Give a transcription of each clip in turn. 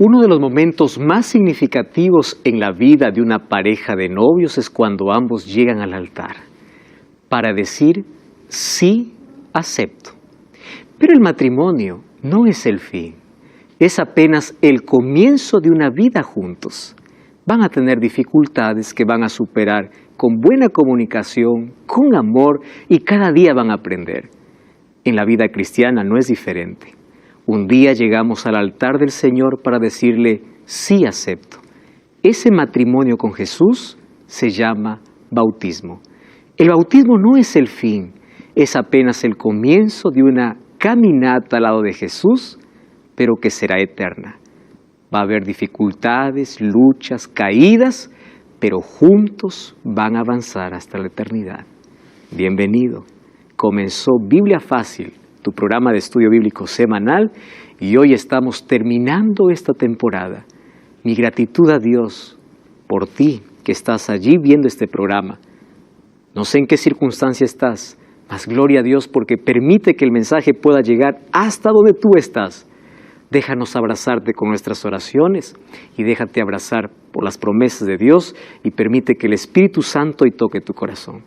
Uno de los momentos más significativos en la vida de una pareja de novios es cuando ambos llegan al altar para decir, sí, acepto. Pero el matrimonio no es el fin, es apenas el comienzo de una vida juntos. Van a tener dificultades que van a superar con buena comunicación, con amor y cada día van a aprender. En la vida cristiana no es diferente. Un día llegamos al altar del Señor para decirle, sí acepto. Ese matrimonio con Jesús se llama bautismo. El bautismo no es el fin, es apenas el comienzo de una caminata al lado de Jesús, pero que será eterna. Va a haber dificultades, luchas, caídas, pero juntos van a avanzar hasta la eternidad. Bienvenido. Comenzó Biblia Fácil, tu programa de estudio bíblico semanal, y hoy estamos terminando esta temporada. Mi gratitud a Dios por ti que estás allí viendo este programa. No sé en qué circunstancia estás, mas gloria a Dios porque permite que el mensaje pueda llegar hasta donde tú estás. Déjanos abrazarte con nuestras oraciones y déjate abrazar por las promesas de Dios y permite que el Espíritu Santo hoy toque tu corazón.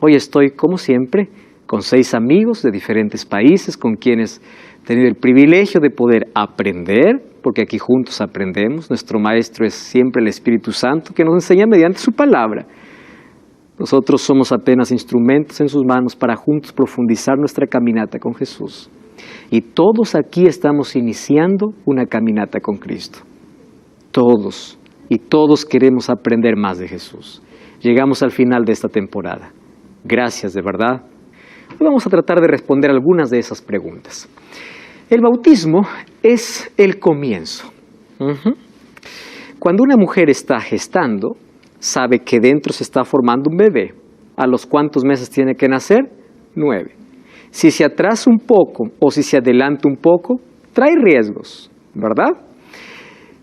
Hoy estoy, como siempre, con 6 amigos de diferentes países con quienes he tenido el privilegio de poder aprender, porque aquí juntos aprendemos. Nuestro maestro es siempre el Espíritu Santo que nos enseña mediante su palabra. Nosotros somos apenas instrumentos en sus manos para juntos profundizar nuestra caminata con Jesús. Y todos aquí estamos iniciando una caminata con Cristo. Todos. Y todos queremos aprender más de Jesús. Llegamos al final de esta temporada. Gracias, de verdad. Hoy vamos a tratar de responder algunas de esas preguntas. El bautismo es el comienzo. Cuando una mujer está gestando, sabe que dentro se está formando un bebé. ¿A los cuántos meses tiene que nacer? 9. Si se atrasa un poco o si se adelanta un poco, trae riesgos, ¿verdad?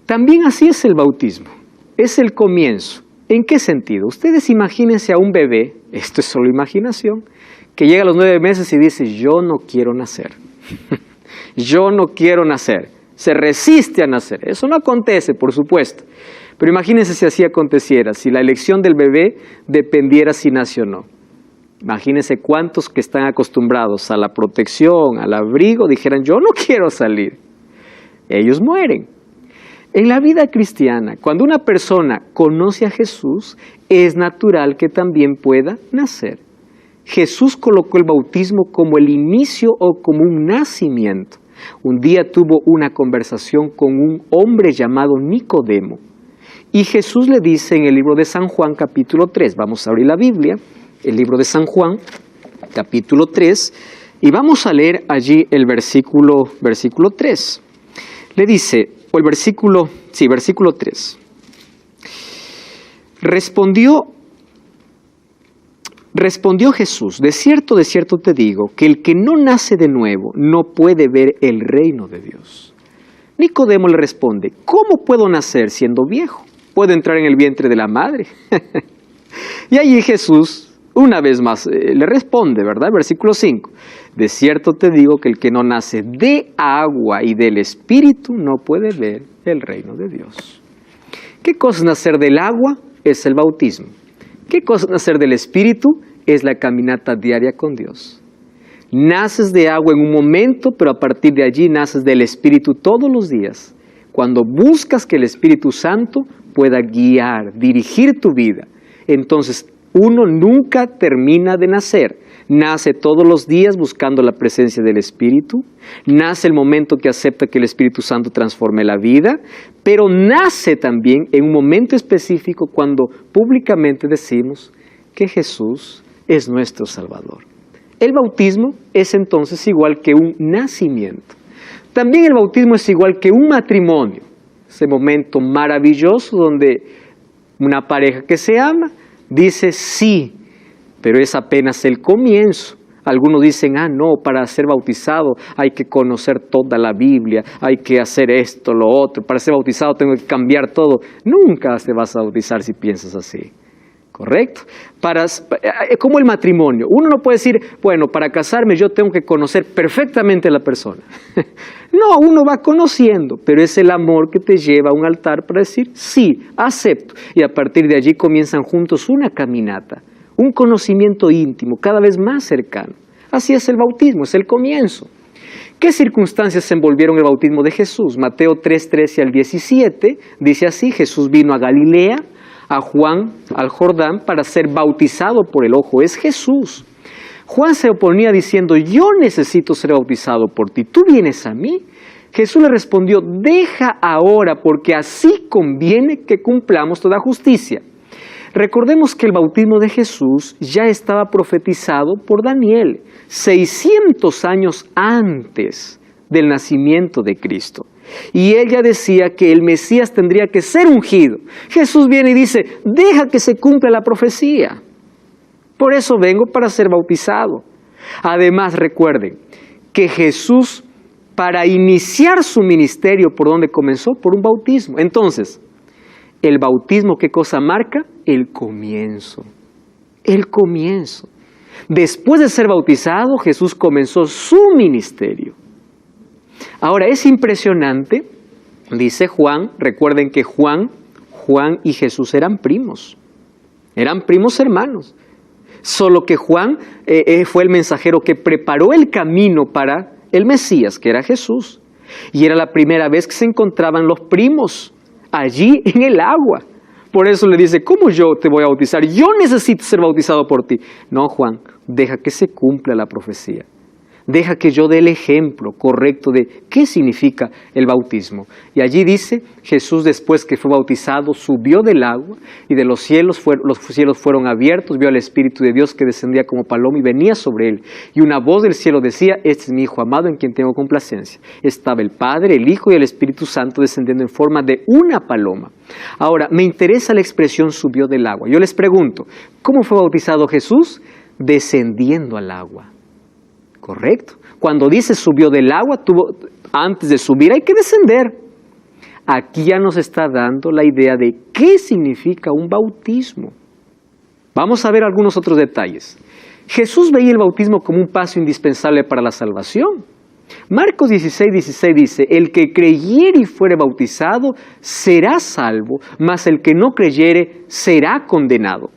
También así es el bautismo. Es el comienzo. ¿En qué sentido? Ustedes imagínense a un bebé, esto es solo imaginación, que llega a los 9 meses y dice, yo no quiero nacer. Yo no quiero nacer. Se resiste a nacer. Eso no acontece, por supuesto. Pero imagínense si así aconteciera, si la elección del bebé dependiera si nace o no. Imagínense cuántos que están acostumbrados a la protección, al abrigo, dijeran, yo no quiero salir. Ellos mueren. En la vida cristiana, cuando una persona conoce a Jesús, es natural que también pueda nacer. Jesús colocó el bautismo como el inicio o como un nacimiento. Un día tuvo una conversación con un hombre llamado Nicodemo. Y Jesús le dice en el libro de San Juan, capítulo 3, vamos a abrir la Biblia, el libro de San Juan, capítulo 3, y vamos a leer allí el versículo 3. Le dice, o el versículo 3. Respondió Jesús, de cierto te digo, que el que no nace de nuevo no puede ver el reino de Dios. Nicodemo le responde, ¿cómo puedo nacer siendo viejo? ¿Puedo entrar en el vientre de la madre? Y allí Jesús, una vez más, le responde, ¿verdad? Versículo 5. De cierto te digo que el que no nace de agua y del Espíritu no puede ver el reino de Dios. ¿Qué cosa es nacer del agua? Es el bautismo. ¿Qué cosa es nacer del Espíritu? Es la caminata diaria con Dios. Naces de agua en un momento, pero a partir de allí naces del Espíritu todos los días. Cuando buscas que el Espíritu Santo pueda guiar, dirigir tu vida, entonces uno nunca termina de nacer. Nace todos los días buscando la presencia del Espíritu. Nace el momento que acepta que el Espíritu Santo transforme la vida. Pero nace también en un momento específico cuando públicamente decimos que Jesús es nuestro Salvador. El bautismo es entonces igual que un nacimiento. También el bautismo es igual que un matrimonio. Ese momento maravilloso donde una pareja que se ama dice sí, pero es apenas el comienzo. Algunos dicen, no, para ser bautizado hay que conocer toda la Biblia, hay que hacer esto, lo otro. Para ser bautizado tengo que cambiar todo. Nunca te vas a bautizar si piensas así. ¿Correcto? Como el matrimonio. Uno no puede decir, bueno, para casarme yo tengo que conocer perfectamente a la persona. No, uno va conociendo, pero es el amor que te lleva a un altar para decir, sí, acepto. Y a partir de allí comienzan juntos una caminata, un conocimiento íntimo, cada vez más cercano. Así es el bautismo, es el comienzo. ¿Qué circunstancias envolvieron el bautismo de Jesús? Mateo 3:13 al 17 dice así: Jesús vino a Galilea, a Juan, al Jordán, para ser bautizado por él. Ojo, es Jesús. Juan se oponía diciendo, yo necesito ser bautizado por ti, ¿tú vienes a mí? Jesús le respondió, deja ahora, porque así conviene que cumplamos toda justicia. Recordemos que el bautismo de Jesús ya estaba profetizado por Daniel, 600 años antes del nacimiento de Cristo. Y él ya decía que el Mesías tendría que ser ungido. Jesús viene y dice, deja que se cumpla la profecía. Por eso vengo para ser bautizado. Además, recuerden que Jesús, para iniciar su ministerio, ¿por dónde comenzó? Por un bautismo. Entonces, el bautismo, ¿qué cosa marca? El comienzo. El comienzo. Después de ser bautizado, Jesús comenzó su ministerio. Ahora, es impresionante, dice Juan, recuerden que Juan y Jesús eran primos hermanos. Solo que Juan fue el mensajero que preparó el camino para el Mesías, que era Jesús. Y era la primera vez que se encontraban los primos allí en el agua. Por eso le dice, ¿cómo yo te voy a bautizar? Yo necesito ser bautizado por ti. No, Juan, deja que se cumpla la profecía. Deja que yo dé el ejemplo correcto de qué significa el bautismo. Y allí dice, Jesús después que fue bautizado subió del agua y de los cielos fueron abiertos, vio al Espíritu de Dios que descendía como paloma y venía sobre él. Y una voz del cielo decía, este es mi Hijo amado en quien tengo complacencia. Estaba el Padre, el Hijo y el Espíritu Santo descendiendo en forma de una paloma. Ahora, me interesa la expresión subió del agua. Yo les pregunto, ¿cómo fue bautizado Jesús? Descendiendo al agua. Correcto. Cuando dice subió del agua, antes de subir hay que descender. Aquí ya nos está dando la idea de qué significa un bautismo. Vamos a ver algunos otros detalles. Jesús veía el bautismo como un paso indispensable para la salvación. Marcos 16:16 dice, el que creyere y fuere bautizado será salvo, mas el que no creyere será condenado.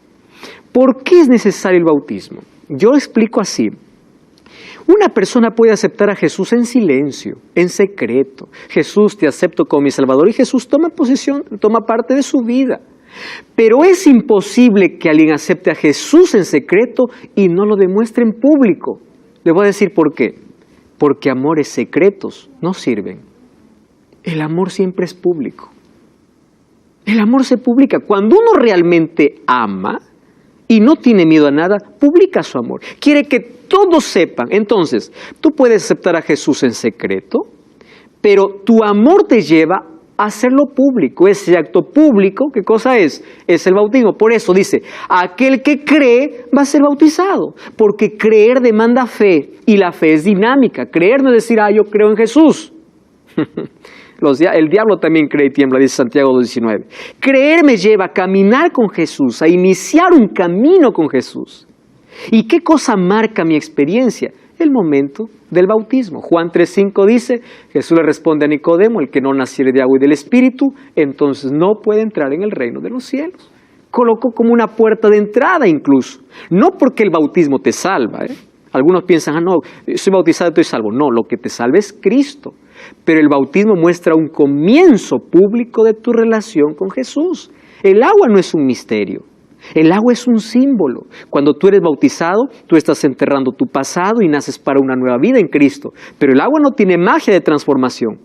¿Por qué es necesario el bautismo? Yo lo explico así. Una persona puede aceptar a Jesús en silencio, en secreto. Jesús, te acepto como mi Salvador, y Jesús toma parte de su vida. Pero es imposible que alguien acepte a Jesús en secreto y no lo demuestre en público. Le voy a decir por qué. Porque amores secretos no sirven. El amor siempre es público. El amor se publica. Cuando uno realmente ama y no tiene miedo a nada, publica su amor. Quiere que todos sepan. Entonces, tú puedes aceptar a Jesús en secreto, pero tu amor te lleva a hacerlo público. Ese acto público, ¿qué cosa es? Es el bautismo. Por eso dice, aquel que cree va a ser bautizado, porque creer demanda fe, y la fe es dinámica. Creer no es decir, yo creo en Jesús. El diablo también cree y tiembla, dice Santiago 2:19. Creer me lleva a caminar con Jesús, a iniciar un camino con Jesús. ¿Y qué cosa marca mi experiencia? El momento del bautismo. Juan 3:5 dice, Jesús le responde a Nicodemo, el que no naciere de agua y del Espíritu, entonces no puede entrar en el reino de los cielos. Colocó como una puerta de entrada incluso. No porque el bautismo te salva, Algunos piensan, no, soy bautizado y estoy salvo. No, lo que te salva es Cristo. Pero el bautismo muestra un comienzo público de tu relación con Jesús. El agua no es un misterio. El agua es un símbolo. Cuando tú eres bautizado, tú estás enterrando tu pasado y naces para una nueva vida en Cristo. Pero el agua no tiene magia de transformación.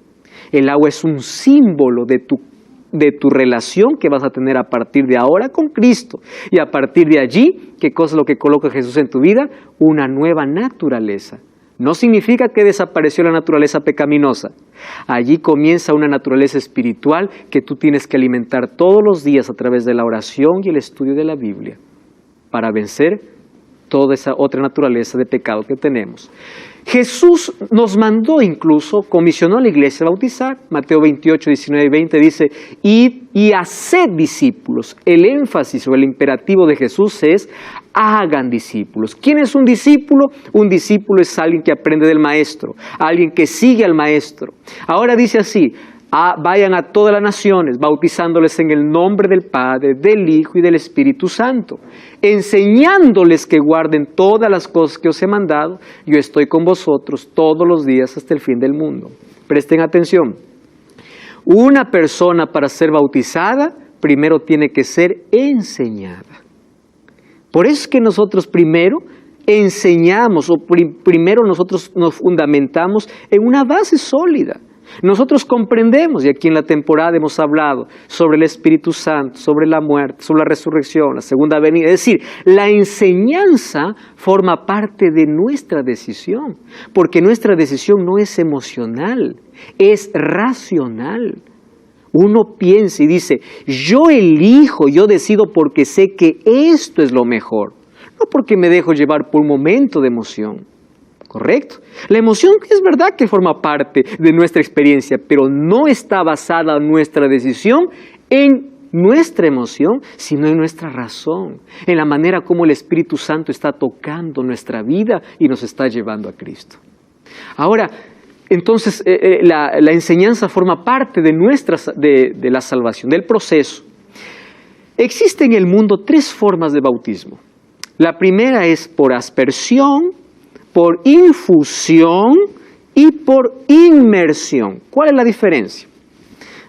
El agua es un símbolo de tu relación que vas a tener a partir de ahora con Cristo. Y a partir de allí, ¿qué cosa es lo que coloca Jesús en tu vida? Una nueva naturaleza. No significa que desapareció la naturaleza pecaminosa. Allí comienza una naturaleza espiritual que tú tienes que alimentar todos los días a través de la oración y el estudio de la Biblia para vencer toda esa otra naturaleza de pecado que tenemos. Jesús nos mandó incluso, comisionó a la iglesia a bautizar. Mateo 28, 19 y 20 dice, id y haced discípulos. El énfasis o el imperativo de Jesús es, hagan discípulos. ¿Quién es un discípulo? Un discípulo es alguien que aprende del maestro, alguien que sigue al maestro. Ahora dice así, vayan a todas las naciones, bautizándoles en el nombre del Padre, del Hijo y del Espíritu Santo, enseñándoles que guarden todas las cosas que os he mandado. Yo estoy con vosotros todos los días hasta el fin del mundo. Presten atención. Una persona para ser bautizada, primero tiene que ser enseñada. Por eso es que nosotros primero enseñamos, o primero nosotros nos fundamentamos en una base sólida. Nosotros comprendemos, y aquí en la temporada hemos hablado sobre el Espíritu Santo, sobre la muerte, sobre la resurrección, la segunda venida. Es decir, la enseñanza forma parte de nuestra decisión, porque nuestra decisión no es emocional, es racional. Uno piensa y dice, yo elijo, yo decido porque sé que esto es lo mejor, no porque me dejo llevar por un momento de emoción. ¿Correcto? La emoción es verdad que forma parte de nuestra experiencia, pero no está basada nuestra decisión en nuestra emoción, sino en nuestra razón, en la manera como el Espíritu Santo está tocando nuestra vida y nos está llevando a Cristo. Ahora, entonces, la enseñanza forma parte de la salvación, del proceso. Existen en el mundo 3 formas de bautismo. La primera es por aspersión, por infusión y por inmersión. ¿Cuál es la diferencia?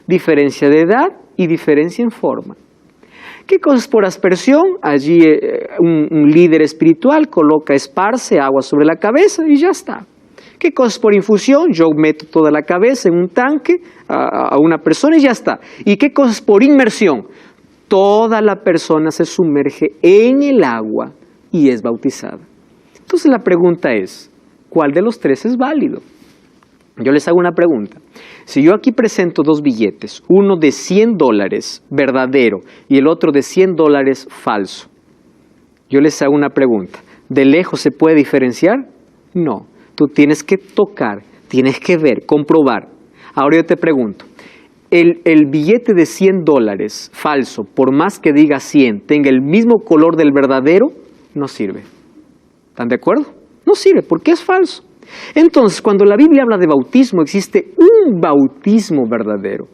Diferencia de edad y diferencia en forma. ¿Qué cosa es por aspersión? Allí un líder espiritual esparce agua sobre la cabeza y ya está. ¿Qué cosa es por infusión? Yo meto toda la cabeza en un tanque a una persona y ya está. ¿Y qué cosa es por inmersión? Toda la persona se sumerge en el agua y es bautizada. Entonces la pregunta es, ¿cuál de los 3 es válido? Yo les hago una pregunta. Si yo aquí presento 2 billetes, uno de $100 verdadero y el otro de $100 falso, yo les hago una pregunta. ¿De lejos se puede diferenciar? No. Tú tienes que tocar, tienes que ver, comprobar. Ahora yo te pregunto, ¿el billete de $100 falso, por más que diga 100, tenga el mismo color del verdadero? No sirve. ¿Están de acuerdo? No sirve porque es falso. Entonces, cuando la Biblia habla de bautismo, existe un bautismo verdadero.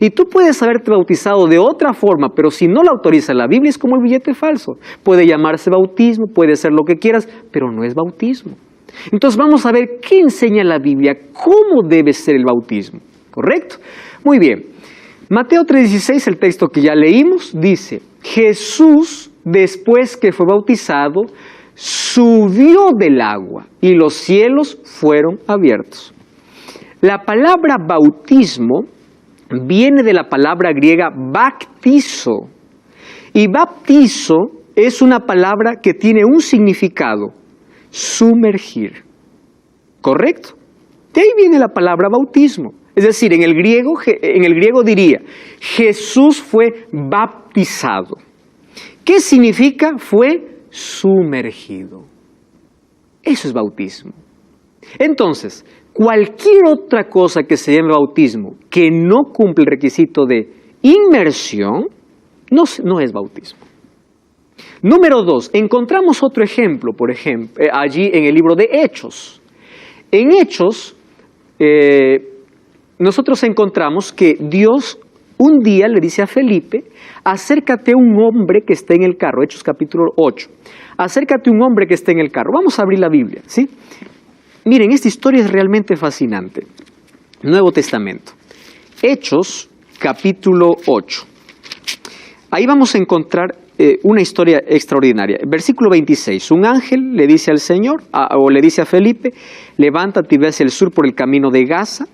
Y tú puedes haberte bautizado de otra forma, pero si no lo autoriza la Biblia, es como el billete falso. Puede llamarse bautismo, puede ser lo que quieras, pero no es bautismo. Entonces vamos a ver qué enseña la Biblia, cómo debe ser el bautismo. ¿Correcto? Muy bien. Mateo 3:16, el texto que ya leímos, dice, Jesús, después que fue bautizado, subió del agua y los cielos fueron abiertos. La palabra bautismo viene de la palabra griega baptizo. Y baptizo es una palabra que tiene un significado, sumergir. ¿Correcto? De ahí viene la palabra bautismo. Es decir, en el griego diría, Jesús fue bautizado. ¿Qué significa? Fue sumergido. Eso es bautismo. Entonces, cualquier otra cosa que se llame bautismo que no cumple el requisito de inmersión, no es bautismo. Número 2, encontramos otro ejemplo, por ejemplo, allí en el libro de Hechos. En Hechos, nosotros encontramos que Dios un día le dice a Felipe, acércate a un hombre que esté en el carro, Hechos capítulo 8, acércate a un hombre que esté en el carro. Vamos a abrir la Biblia, ¿sí? Miren, esta historia es realmente fascinante. Nuevo Testamento, Hechos capítulo 8. Ahí vamos a encontrar una historia extraordinaria. Versículo 26, un ángel le dice al Señor, o le dice a Felipe, levántate y ve hacia el sur por el camino de Gaza,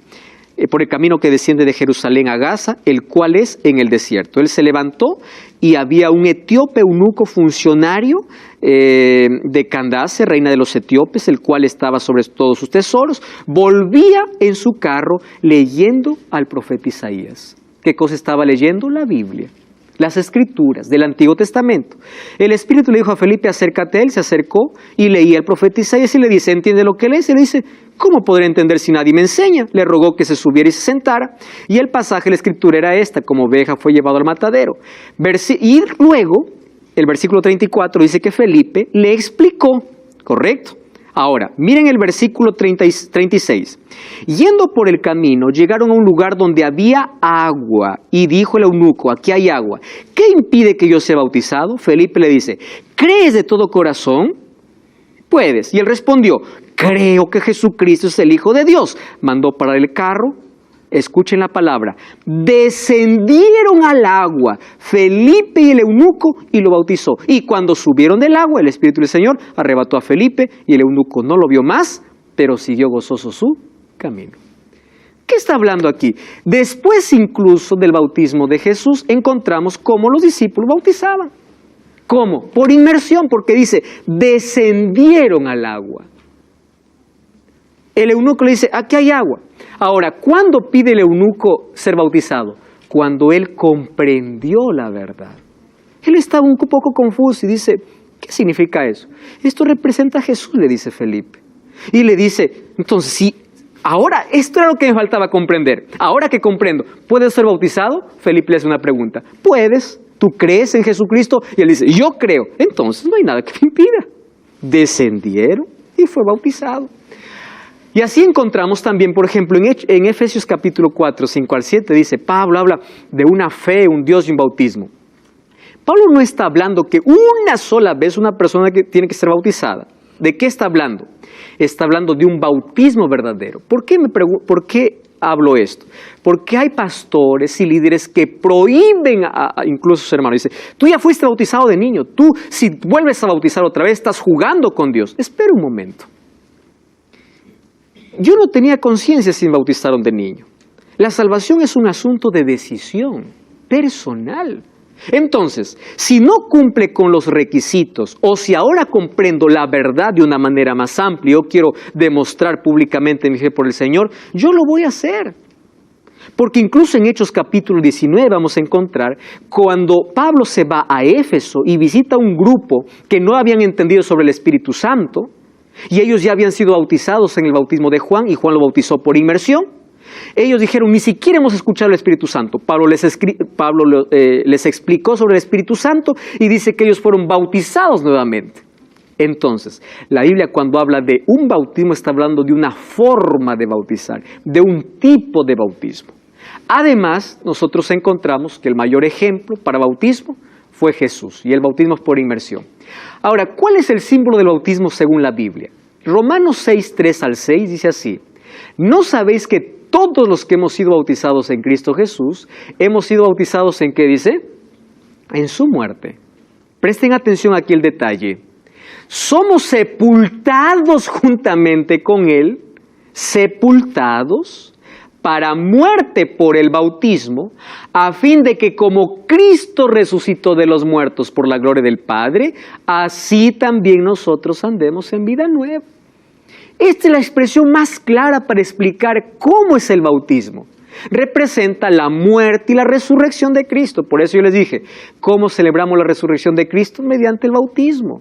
por el camino que desciende de Jerusalén a Gaza, el cual es en el desierto. Él se levantó y había un etíope eunuco funcionario de Candace, reina de los etíopes, el cual estaba sobre todos sus tesoros, volvía en su carro leyendo al profeta Isaías. ¿Qué cosa estaba leyendo? La Biblia. las Escrituras del Antiguo Testamento. El Espíritu le dijo a Felipe, acércate a él, se acercó y leía el profeta Isaías y le dice, ¿entiende lo que lees? Y le dice, ¿cómo podré entender si nadie me enseña? Le rogó que se subiera y se sentara. Y el pasaje de la Escritura era esta, como oveja fue llevado al matadero. Y luego, el versículo 34 dice que Felipe le explicó, correcto. Ahora, miren el versículo 36. Yendo por el camino, llegaron a un lugar donde había agua, y dijo el eunuco, aquí hay agua. ¿Qué impide que yo sea bautizado? Felipe le dice, ¿crees de todo corazón? Puedes. Y él respondió, creo que Jesucristo es el Hijo de Dios. Mandó parar el carro. Escuchen la palabra, descendieron al agua, Felipe y el eunuco, y lo bautizó. Y cuando subieron del agua, el Espíritu del Señor arrebató a Felipe, y el eunuco no lo vio más, pero siguió gozoso su camino. ¿Qué está hablando aquí? Después incluso del bautismo de Jesús, encontramos cómo los discípulos bautizaban. ¿Cómo? Por inmersión, porque dice, descendieron al agua. El eunuco le dice, aquí hay agua. Ahora, ¿cuándo pide el eunuco ser bautizado? Cuando él comprendió la verdad. Él estaba un poco confuso y dice, ¿qué significa eso? Esto representa a Jesús, le dice Felipe. Y le dice, entonces, si ahora, esto era lo que me faltaba comprender. Ahora que comprendo, ¿puedes ser bautizado? Felipe le hace una pregunta. ¿Puedes? ¿Tú crees en Jesucristo? Y él dice, yo creo. Entonces no hay nada que te impida. Descendieron y fue bautizado. Y así encontramos también, por ejemplo, en Efesios capítulo 4, 5 al 7, dice, Pablo habla de una fe, un Dios y un bautismo. Pablo no está hablando que una sola vez una persona que tiene que ser bautizada. ¿De qué está hablando? Está hablando de un bautismo verdadero. ¿Por qué hablo esto? Porque hay pastores y líderes que prohíben incluso a sus hermanos. Dice, tú ya fuiste bautizado de niño, tú si vuelves a bautizar otra vez estás jugando con Dios. Espera un momento. Yo no tenía conciencia si me bautizaron de niño. La salvación es un asunto de decisión personal. Entonces, si no cumple con los requisitos, o si ahora comprendo la verdad de una manera más amplia, yo quiero demostrar públicamente mi fe por el Señor, yo lo voy a hacer. Porque incluso en Hechos capítulo 19 vamos a encontrar cuando Pablo se va a Éfeso y visita un grupo que no habían entendido sobre el Espíritu Santo, y ellos ya habían sido bautizados en el bautismo de Juan, y Juan lo bautizó por inmersión. Ellos dijeron, ni siquiera hemos escuchado el Espíritu Santo. Pablo les explicó sobre el Espíritu Santo y dice que ellos fueron bautizados nuevamente. Entonces, la Biblia cuando habla de un bautismo está hablando de una forma de bautizar, de un tipo de bautismo. Además, nosotros encontramos que el mayor ejemplo para bautismo fue Jesús, y el bautismo es por inmersión. Ahora, ¿cuál es el símbolo del bautismo según la Biblia? Romanos 6, 3 al 6 dice así, ¿no sabéis que todos los que hemos sido bautizados en Cristo Jesús, hemos sido bautizados en qué dice? En su muerte. Presten atención aquí el detalle. Somos sepultados juntamente con Él, sepultados para muerte por el bautismo, a fin de que como Cristo resucitó de los muertos por la gloria del Padre, así también nosotros andemos en vida nueva. Esta es la expresión más clara para explicar cómo es el bautismo. Representa la muerte y la resurrección de Cristo. Por eso yo les dije, ¿cómo celebramos la resurrección de Cristo? Mediante el bautismo.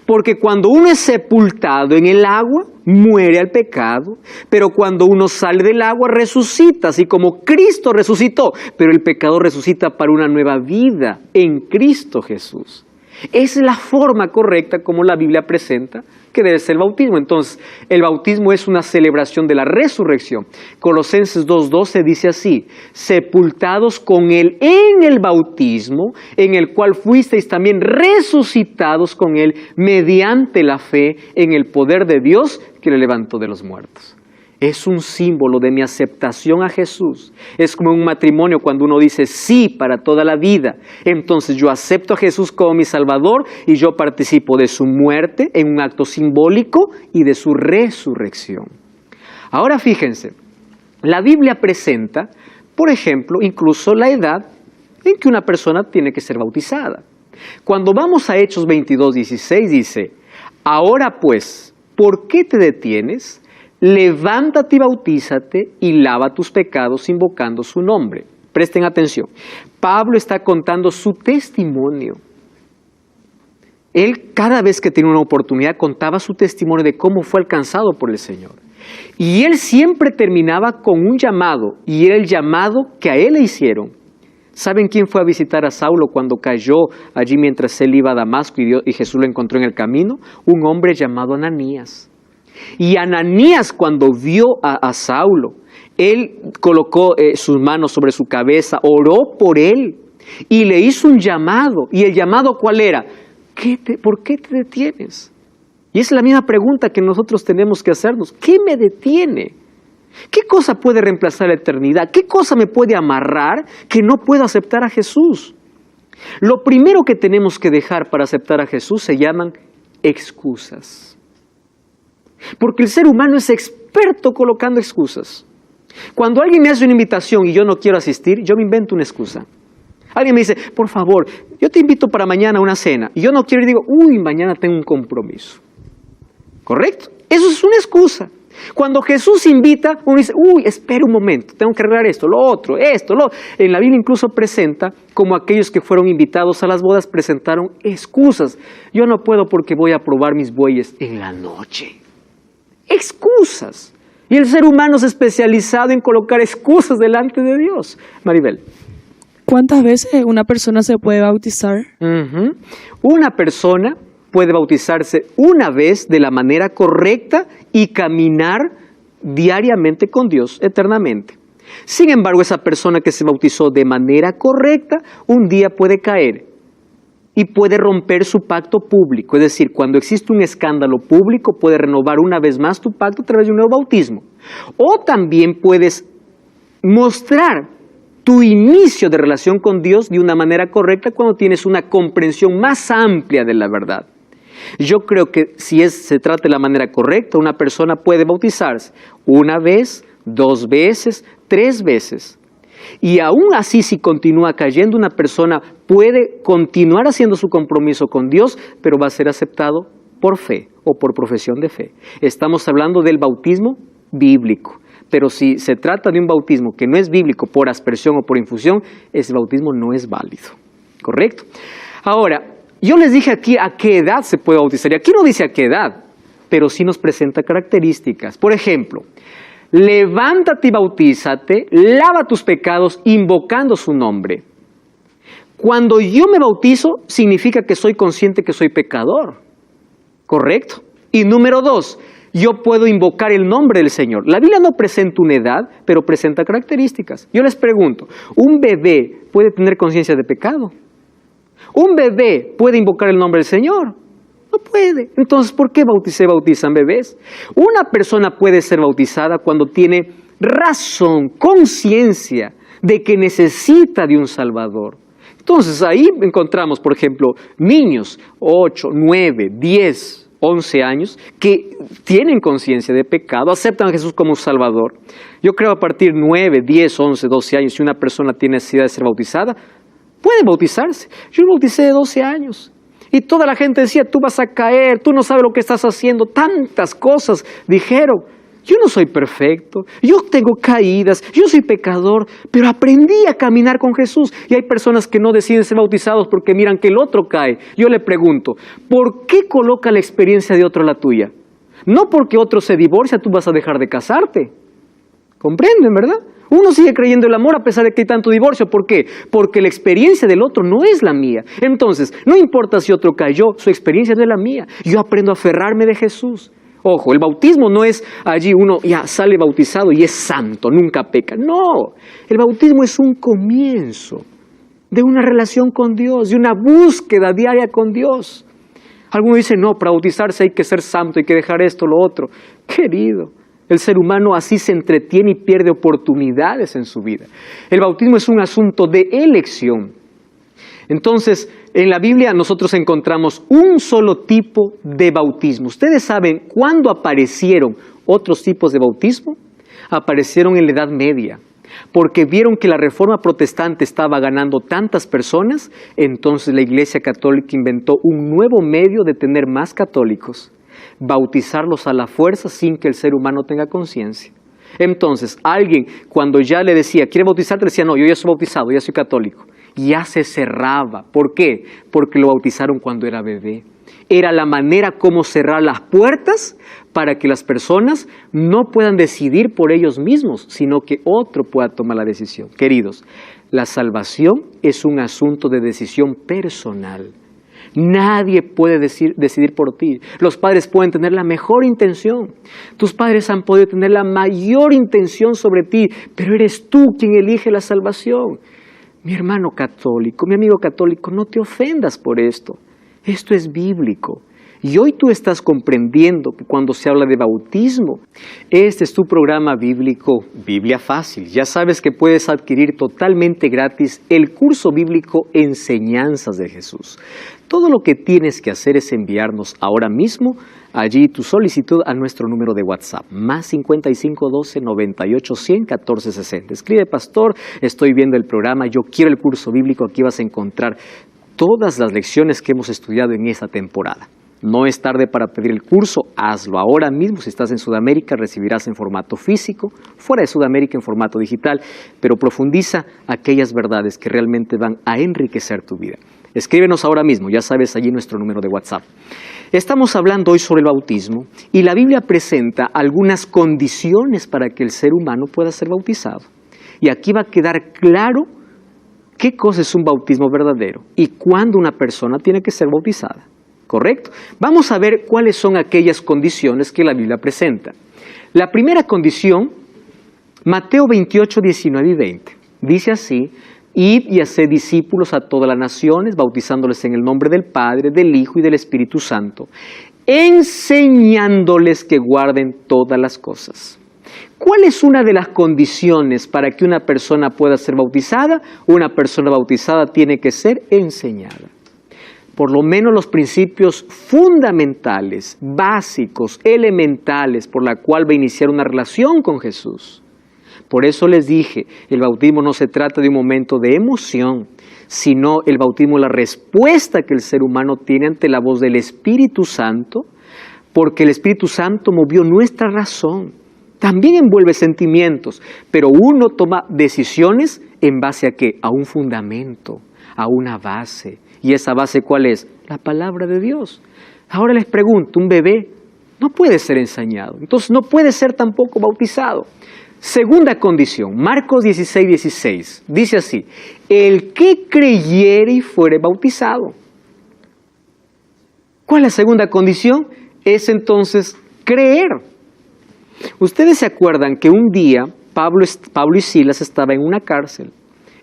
Porque cuando uno es sepultado en el agua, muere al pecado, pero cuando uno sale del agua, resucita, así como Cristo resucitó, pero el pecado resucita para una nueva vida en Cristo Jesús. Esa es la forma correcta como la Biblia presenta que debe ser el bautismo. Entonces, el bautismo es una celebración de la resurrección. Colosenses 2:12 dice así, sepultados con Él en el bautismo, en el cual fuisteis también resucitados con Él mediante la fe en el poder de Dios que le levantó de los muertos. Es un símbolo de mi aceptación a Jesús. Es como un matrimonio cuando uno dice sí para toda la vida. Entonces yo acepto a Jesús como mi Salvador y yo participo de su muerte en un acto simbólico y de su resurrección. Ahora fíjense, la Biblia presenta, por ejemplo, incluso la edad en que una persona tiene que ser bautizada. Cuando vamos a Hechos 22:16 dice, ahora pues, ¿por qué te detienes? Levántate y bautízate y lava tus pecados invocando su nombre. presten atención. Pablo está contando su testimonio. Él cada vez que tenía una oportunidad contaba su testimonio de cómo fue alcanzado por el Señor. Y él siempre terminaba con un llamado, y era el llamado que a él le hicieron. ¿Saben quién fue a visitar a Saulo cuando cayó allí mientras él iba a Damasco y Jesús lo encontró en el camino? Un hombre llamado Ananías. Y Ananías, cuando vio a Saulo, él colocó sus manos sobre su cabeza, oró por él y le hizo un llamado. ¿Y el llamado cuál era? ¿Por qué te detienes? Y esa es la misma pregunta que nosotros tenemos que hacernos. ¿Qué me detiene? ¿Qué cosa puede reemplazar la eternidad? ¿Qué cosa me puede amarrar que no puedo aceptar a Jesús? Lo primero que tenemos que dejar para aceptar a Jesús se llaman excusas. Porque el ser humano es experto colocando excusas. Cuando alguien me hace una invitación y yo no quiero asistir, yo me invento una excusa. Alguien me dice, por favor, yo te invito para mañana a una cena. Y yo no quiero y digo, mañana tengo un compromiso. ¿Correcto? Eso es una excusa. Cuando Jesús invita, uno dice, espera un momento, tengo que arreglar esto, lo otro, esto, lo... En la Biblia incluso presenta como aquellos que fueron invitados a las bodas presentaron excusas. Yo no puedo porque voy a probar mis bueyes en la noche. Excusas. Y el ser humano es especializado en colocar excusas delante de Dios. Maribel. ¿Cuántas veces una persona se puede bautizar? Una persona puede bautizarse una vez de la manera correcta y caminar diariamente con Dios eternamente. Sin embargo, esa persona que se bautizó de manera correcta, un día puede caer y puede romper su pacto público. Es decir, cuando existe un escándalo público, puede renovar una vez más tu pacto a través de un nuevo bautismo. O también puedes mostrar tu inicio de relación con Dios de una manera correcta cuando tienes una comprensión más amplia de la verdad. Yo creo que si se trata de la manera correcta, una persona puede bautizarse una vez, 2 veces, 3 veces. Y aún así, si continúa cayendo, una persona puede continuar haciendo su compromiso con Dios, pero va a ser aceptado por fe o por profesión de fe. Estamos hablando del bautismo bíblico. Pero si se trata de un bautismo que no es bíblico por aspersión o por infusión, ese bautismo no es válido. ¿Correcto? Ahora, yo les dije aquí a qué edad se puede bautizar. Y aquí no dice a qué edad, pero sí nos presenta características. Por ejemplo, levántate y bautízate, lava tus pecados invocando su nombre. Cuando yo me bautizo, significa que soy consciente que soy pecador. ¿Correcto? Y número 2, yo puedo invocar el nombre del Señor. La Biblia no presenta una edad, pero presenta características. Yo les pregunto, ¿un bebé puede tener conciencia de pecado? ¿Un bebé puede invocar el nombre del Señor? No puede. Entonces, ¿por qué se bautizan bebés? Una persona puede ser bautizada cuando tiene razón, conciencia de que necesita de un Salvador. Entonces, ahí encontramos, por ejemplo, niños, 8, 9, 10, 11 años, que tienen conciencia de pecado, aceptan a Jesús como Salvador. Yo creo a partir de 9, 10, 11, 12 años, si una persona tiene necesidad de ser bautizada, puede bautizarse. Yo me bauticé de 12 años. Y toda la gente decía, tú vas a caer, tú no sabes lo que estás haciendo. Tantas cosas dijeron. Yo no soy perfecto, yo tengo caídas, yo soy pecador, pero aprendí a caminar con Jesús. Y hay personas que no deciden ser bautizados porque miran que el otro cae. Yo le pregunto, ¿por qué coloca la experiencia de otro la tuya? No porque otro se divorcia, tú vas a dejar de casarte. ¿Comprenden, verdad? Uno sigue creyendo el amor a pesar de que hay tanto divorcio. ¿Por qué? Porque la experiencia del otro no es la mía. Entonces, no importa si otro cayó, su experiencia no es la mía. Yo aprendo a aferrarme de Jesús. Ojo, el bautismo no es allí uno ya sale bautizado y es santo, nunca peca. No, el bautismo es un comienzo de una relación con Dios, de una búsqueda diaria con Dios. Algunos dicen, no, para bautizarse hay que ser santo, hay que dejar esto, lo otro. Querido, el ser humano así se entretiene y pierde oportunidades en su vida. El bautismo es un asunto de elección. Entonces, en la Biblia nosotros encontramos un solo tipo de bautismo. ¿Ustedes saben cuándo aparecieron otros tipos de bautismo? Aparecieron en la Edad Media, porque vieron que la Reforma Protestante estaba ganando tantas personas, entonces la Iglesia Católica inventó un nuevo medio de tener más católicos, bautizarlos a la fuerza sin que el ser humano tenga conciencia. Entonces, alguien cuando ya le decía, ¿quiere bautizarte? Le decía, no, yo ya soy bautizado, ya soy católico. Ya se cerraba. ¿Por qué? Porque lo bautizaron cuando era bebé. Era la manera como cerrar las puertas para que las personas no puedan decidir por ellos mismos, sino que otro pueda tomar la decisión. Queridos, la salvación es un asunto de decisión personal. Nadie puede decidir por ti. Los padres pueden tener la mejor intención. Tus padres han podido tener la mayor intención sobre ti, pero eres tú quien elige la salvación. Mi hermano católico, mi amigo católico, no te ofendas por esto. Esto es bíblico. Y hoy tú estás comprendiendo que cuando se habla de bautismo, este es tu programa bíblico, Biblia Fácil. Ya sabes que puedes adquirir totalmente gratis el curso bíblico Enseñanzas de Jesús. Todo lo que tienes que hacer es enviarnos ahora mismo allí tu solicitud a nuestro número de WhatsApp, más 55 12 98 100 14 60. Escribe, pastor, estoy viendo el programa, yo quiero el curso bíblico, aquí vas a encontrar todas las lecciones que hemos estudiado en esta temporada. No es tarde para pedir el curso, hazlo ahora mismo. Si estás en Sudamérica, recibirás en formato físico, fuera de Sudamérica en formato digital, pero profundiza aquellas verdades que realmente van a enriquecer tu vida. Escríbenos ahora mismo, ya sabes allí nuestro número de WhatsApp. Estamos hablando hoy sobre el bautismo y la Biblia presenta algunas condiciones para que el ser humano pueda ser bautizado. Y aquí va a quedar claro qué cosa es un bautismo verdadero y cuándo una persona tiene que ser bautizada. ¿Correcto? Vamos a ver cuáles son aquellas condiciones que la Biblia presenta. La primera condición, Mateo 28, 19 y 20. Dice así, id y haced discípulos a todas las naciones, bautizándoles en el nombre del Padre, del Hijo y del Espíritu Santo, enseñándoles que guarden todas las cosas. ¿Cuál es una de las condiciones para que una persona pueda ser bautizada? Una persona bautizada tiene que ser enseñada. Por lo menos los principios fundamentales, básicos, elementales, por la cual va a iniciar una relación con Jesús. Por eso les dije, el bautismo no se trata de un momento de emoción, sino el bautismo es la respuesta que el ser humano tiene ante la voz del Espíritu Santo, porque el Espíritu Santo movió nuestra razón. También envuelve sentimientos, pero uno toma decisiones en base a ¿qué? A un fundamento, a una base. ¿Y esa base cuál es? La palabra de Dios. Ahora les pregunto, un bebé no puede ser enseñado, entonces no puede ser tampoco bautizado. Segunda condición, Marcos 16, 16, dice así, el que creyere y fuere bautizado. ¿Cuál es la segunda condición? Es entonces creer. Ustedes se acuerdan que un día Pablo y Silas estaban en una cárcel.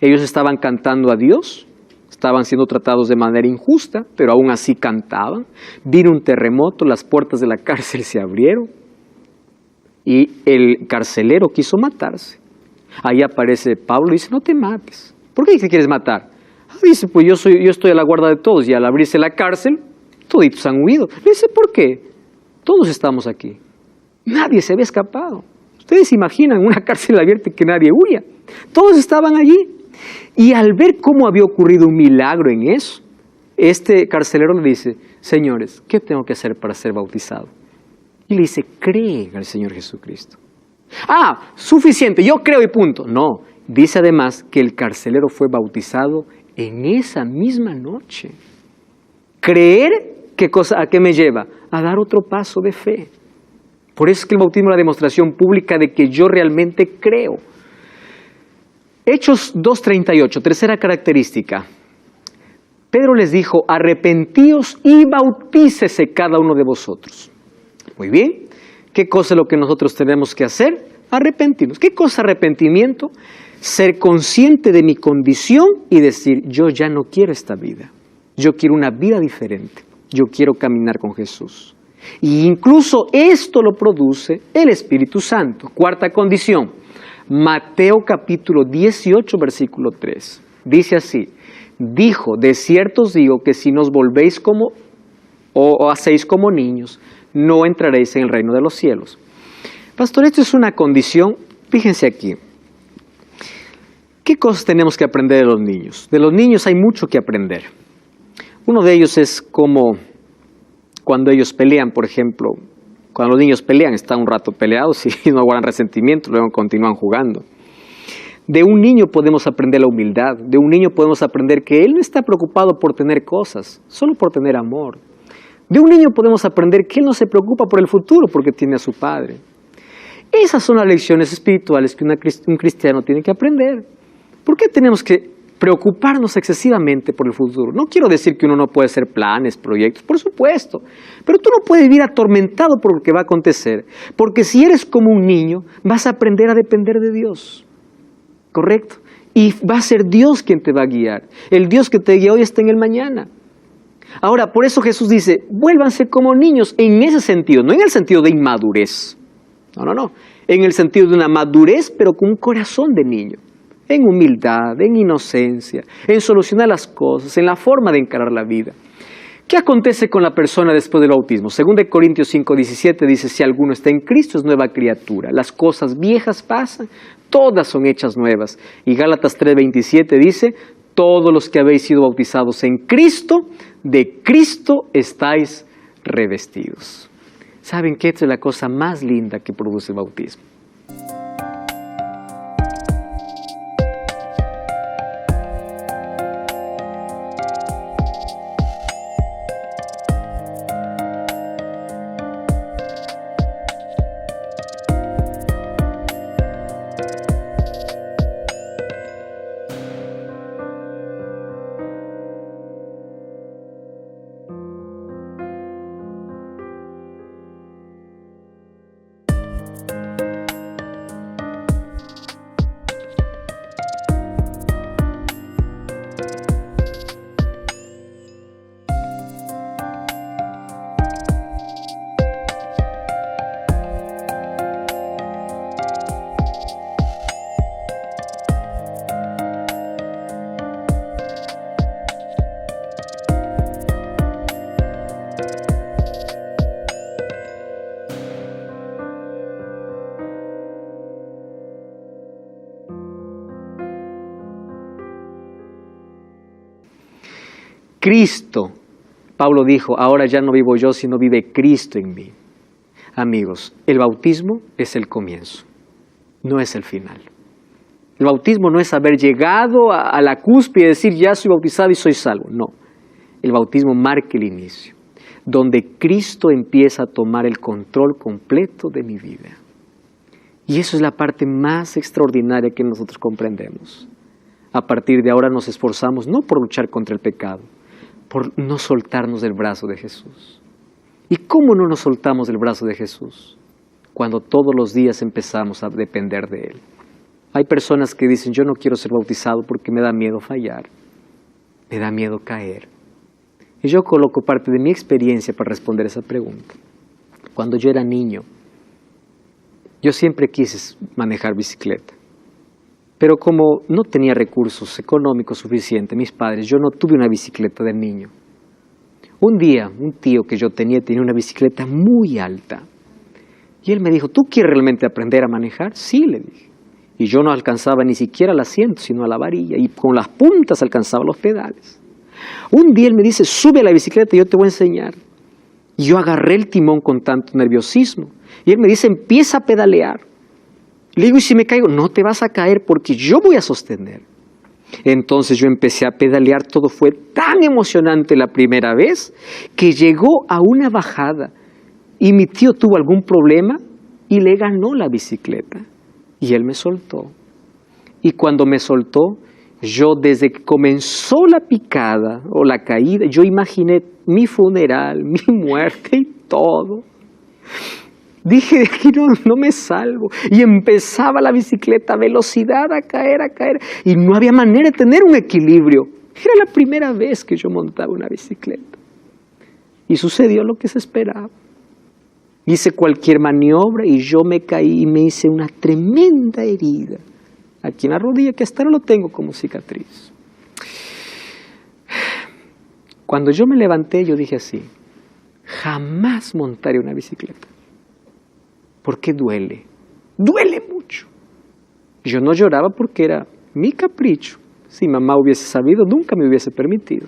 Ellos estaban cantando a Dios. Estaban siendo tratados de manera injusta, pero aún así cantaban. Vino un terremoto, las puertas de la cárcel se abrieron y el carcelero quiso matarse. Ahí aparece Pablo y dice, no te mates. ¿Por qué te quieres matar? Dice, pues yo estoy a la guarda de todos y al abrirse la cárcel, toditos han huido. Le dice, ¿por qué? Todos estamos aquí. Nadie se había escapado. Ustedes se imaginan una cárcel abierta y que nadie huya. Todos estaban allí. Y al ver cómo había ocurrido un milagro en eso, este carcelero le dice, señores, ¿qué tengo que hacer para ser bautizado? Y le dice, cree en el Señor Jesucristo. Ah, suficiente, yo creo y punto. No, dice además que el carcelero fue bautizado en esa misma noche. Creer, ¿qué cosa, a qué me lleva? A dar otro paso de fe. Por eso es que el bautismo es la demostración pública de que yo realmente creo. Hechos 2:38, tercera característica. Pedro les dijo, arrepentíos y bautícese cada uno de vosotros. Muy bien, ¿qué cosa es lo que nosotros tenemos que hacer? Arrepentirnos. ¿Qué cosa arrepentimiento? Ser consciente de mi condición y decir, yo ya no quiero esta vida. Yo quiero una vida diferente. Yo quiero caminar con Jesús. Y incluso esto lo produce el Espíritu Santo. Cuarta condición. Mateo capítulo 18, versículo 3. Dice así, dijo, de cierto os digo que si nos volvéis como, o hacéis como niños, no entraréis en el reino de los cielos. Pastor, esto es una condición, fíjense aquí. ¿Qué cosas tenemos que aprender de los niños? De los niños hay mucho que aprender. Uno de ellos es como cuando ellos pelean, por ejemplo, Cuando los niños pelean, están un rato peleados y no guardan resentimiento, luego continúan jugando. De un niño podemos aprender la humildad, de un niño podemos aprender que él no está preocupado por tener cosas, solo por tener amor. De un niño podemos aprender que él no se preocupa por el futuro porque tiene a su padre. Esas son las lecciones espirituales que un cristiano tiene que aprender. ¿Por qué tenemos que preocuparnos excesivamente por el futuro? No quiero decir que uno no puede hacer planes, proyectos, por supuesto, pero tú no puedes vivir atormentado por lo que va a acontecer, porque si eres como un niño, vas a aprender a depender de Dios. ¿Correcto? Y va a ser Dios quien te va a guiar. El Dios que te guía hoy está en el mañana. Ahora, por eso Jesús dice, vuélvanse como niños en ese sentido, no en el sentido de inmadurez. No. En el sentido de una madurez, pero con un corazón de niño. En humildad, en inocencia, en solucionar las cosas, en la forma de encarar la vida. ¿Qué acontece con la persona después del bautismo? Según de Corintios 5:17 dice, si alguno está en Cristo es nueva criatura. Las cosas viejas pasan, todas son hechas nuevas. Y Gálatas 3:27 dice, todos los que habéis sido bautizados en Cristo, de Cristo estáis revestidos. ¿Saben qué? Esta es la cosa más linda que produce el bautismo. Cristo, Pablo dijo, ahora ya no vivo yo, sino vive Cristo en mí. Amigos, el bautismo es el comienzo, no es el final. El bautismo no es haber llegado a la cúspide y decir, ya soy bautizado y soy salvo. No, el bautismo marca el inicio, donde Cristo empieza a tomar el control completo de mi vida. Y eso es la parte más extraordinaria que nosotros comprendemos. A partir de ahora nos esforzamos no por luchar contra el pecado, por no soltarnos del brazo de Jesús. ¿Y cómo no nos soltamos del brazo de Jesús? Cuando todos los días empezamos a depender de Él. Hay personas que dicen, yo no quiero ser bautizado porque me da miedo fallar, me da miedo caer. Y yo coloco parte de mi experiencia para responder esa pregunta. Cuando yo era niño, yo siempre quise manejar bicicleta. Pero como no tenía recursos económicos suficientes, mis padres, yo no tuve una bicicleta de niño. Un día, un tío que yo tenía una bicicleta muy alta. Y él me dijo, ¿tú quieres realmente aprender a manejar? Sí, le dije. Y yo no alcanzaba ni siquiera el asiento, sino a la varilla. Y con las puntas alcanzaba los pedales. Un día él me dice, sube a la bicicleta y yo te voy a enseñar. Y yo agarré el timón con tanto nerviosismo. Y él me dice, empieza a pedalear. Le digo, ¿y si me caigo? No te vas a caer porque yo voy a sostener. Entonces yo empecé a pedalear, todo fue tan emocionante la primera vez que llegó a una bajada y mi tío tuvo algún problema y le ganó la bicicleta y él me soltó. Y cuando me soltó, yo desde que comenzó la picada o la caída, yo imaginé mi funeral, mi muerte y todo. Dije, de aquí no me salvo. Y empezaba la bicicleta a velocidad a caer. Y no había manera de tener un equilibrio. Era la primera vez que yo montaba una bicicleta. Y sucedió lo que se esperaba. Hice cualquier maniobra y yo me caí y me hice una tremenda herida. Aquí en la rodilla, que hasta ahora lo tengo como cicatriz. Cuando yo me levanté, yo dije así, jamás montaré una bicicleta. Porque duele mucho. Yo no lloraba porque era mi capricho. Si mamá hubiese sabido, nunca me hubiese permitido.